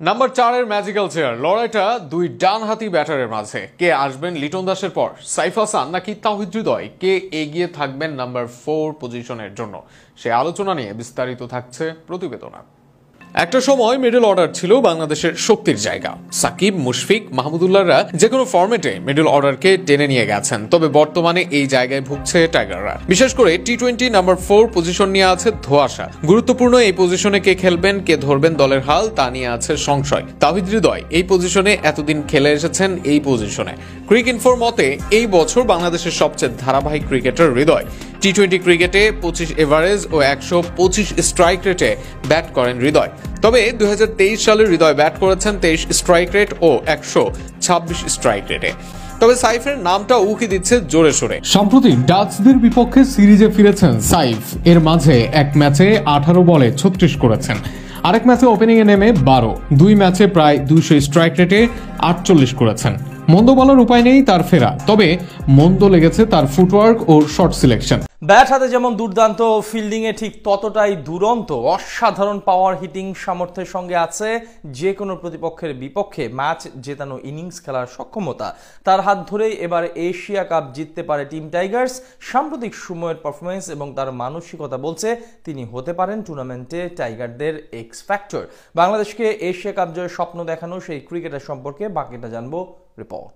Number 4-এর magical chair লড়াইটা দুই ডানহাতি ব্যাটারের মাঝে। কে আসবেন লিটন দাসের পর? সাইফ হাসান নাকি তাওহিদ হৃদয়? কে এগিয়ে থাকবেন নাম্বার 4 পজিশনের জন্য? সে আলোচনা নিয়ে বিস্তারিত থাকছে প্রতিবেদনে। একটা সময় মিডল অর্ডার ছিল বাংলাদেশের শক্তির জায়গা। সাকিব, মুশফিক, মাহমুদুল্লাহরা যে কোনো ফরম্যাটে মিডল অর্ডারকে টেনে নিয়ে গেছেন। তবে বর্তমানে এই জায়গায় ভুগছে টাইগাররা। বিশেষ করে টি-20 নাম্বার 4 পজিশন নিয়ে আছে ধোঁয়াশা। গুরুত্বপূর্ণ এই পজিশনে কে খেলবেন, কে ধরবেন দলের হাল, তা নিয়ে আছে সংশয়। তাওহিদ হৃদয় এই পজিশনে এতদিন খেলে এসেছেন। এই পজিশনে ক্রিকইনফোর মতে এই বছর বাংলাদেশের সবচেয়ে ধারাবাহিক ক্রিকেটার হৃদয়। টি-20 ক্রিকেটে 25 এভারেজ ও 125 স্ট্রাইক রেটে ব্যাট করেন হৃদয়। তবে 2023 সালে হৃদয় ব্যাট করেছেন 23 স্ট্রাইক রেট ও 126 স্ট্রাইক রেটে। তবে সাইফের নামটা উকি দিচ্ছে জোরে সোরে। সম্প্রতি ডাচদের বিপক্ষে সিরিজে ফিরেছেন সাইফ। এর মাঝে এক ম্যাচে 18 বলে 36 করেছেন, আরেক ম্যাচে ওপেনিং এ নেমে 12, দুই ম্যাচে প্রায় 200 স্ট্রাইক রেটে 48 করেছেন। মন্দ বলার উপায় নেই তার ফেরা, তবে মন্দ লেগেছে তার ফুটওয়ার্ক ও শট সিলেকশন। ব্যাট হাতে যেমন দুর্দান্ত, ফিল্ডিংয়ে ঠিক ততটাই দুরন্ত অসাধারণ পাওয়ার হিটিং সামর্থ্যের সঙ্গে আছে যে কোনো প্রতিপক্ষের বিপক্ষে ম্যাচ জেতানো ইনিংস খেলার সক্ষমতা। তার হাত ধরেই এবার এশিয়া কাপ জিততে পারে টিম টাইগার্স। সাম্প্রতিক সময়ের পারফরমেন্স এবং তার মানসিকতা বলছে তিনি হতে পারেন টুর্নামেন্টে টাইগারদের এক্স ফ্যাক্টর। বাংলাদেশকে এশিয়া কাপ জয়ের স্বপ্ন দেখানো সেই ক্রিকেটার সম্পর্কে বাকিটা জানবো রিপোর্ট।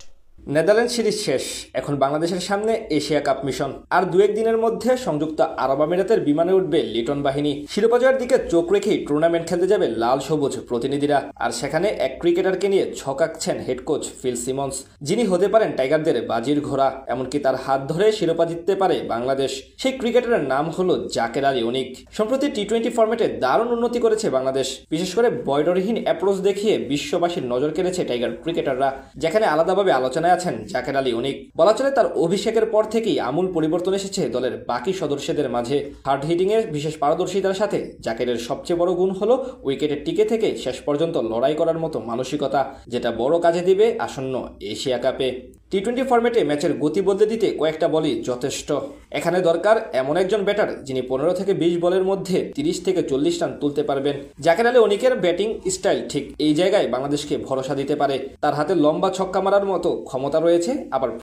নেদারল্যান্ড সিরিজ শেষ, এখন বাংলাদেশের সামনে এশিয়া কাপ মিশন। আর 2-1 দিনের মধ্যে সংযুক্ত আরব আমিরাতের বিমানে উঠবে লিটন বাহিনী। শিরোপা জয়ের দিকে চোখ রেখেই টুর্নামেন্ট খেলতে যাবে লাল সবুজ প্রতিনিধিরা। আর সেখানে এক ক্রিকেটারকে নিয়ে ছকাচ্ছেন হেড কোচ ফিল সিমন্স, যিনি হতে পারেন টাইগারদের বাজির ঘোড়া। এমনকি তার হাত ধরে শিরোপা জিততে পারে বাংলাদেশ। সেই ক্রিকেটারের নাম হলো জাকের আলী অনিক। সম্প্রতি টি-20 ফরম্যাটে দারুণ উন্নতি করেছে বাংলাদেশ। বিশেষ করে বর্ডারহীন অ্যাপ্রোচ দেখিয়ে বিশ্ববাসীর নজর কেড়েছে টাইগার ক্রিকেটাররা, যেখানে আলাদাভাবে আলোচনায় আছেন জাকের আলী অনিক। বলা চলে তার অভিষেকের পর থেকেই আমূল পরিবর্তন এসেছে দলের বাকি সদস্যদের মাঝে। হার্ড হিটিং এর বিশেষ পারদর্শিতার সাথে জাকেরের সবচেয়ে বড় গুণ হলো উইকেটে টিকে থেকে শেষ পর্যন্ত লড়াই করার মতো মানসিকতা, যেটা বড় কাজে দিবে আসন্ন এশিয়া কাপে। টি-20 ফরম্যাটে ম্যাচের গতি বদলে দিতে কয়েকটা বলই যথেষ্ট। এখানে দরকার এমন একজন ব্যাটার যিনি 15 থেকে 20 বলের মধ্যে 30 থেকে 40 রান তুলতে পারবেন। জাকের আলী অনিকের ব্যাটিং স্টাইল ঠিক এই জায়গায় বাংলাদেশকে ভরসা দিতে পারে। তার হাতে লম্বা ছক্কা মারার মতো ক্ষমতা রয়েছে, আবার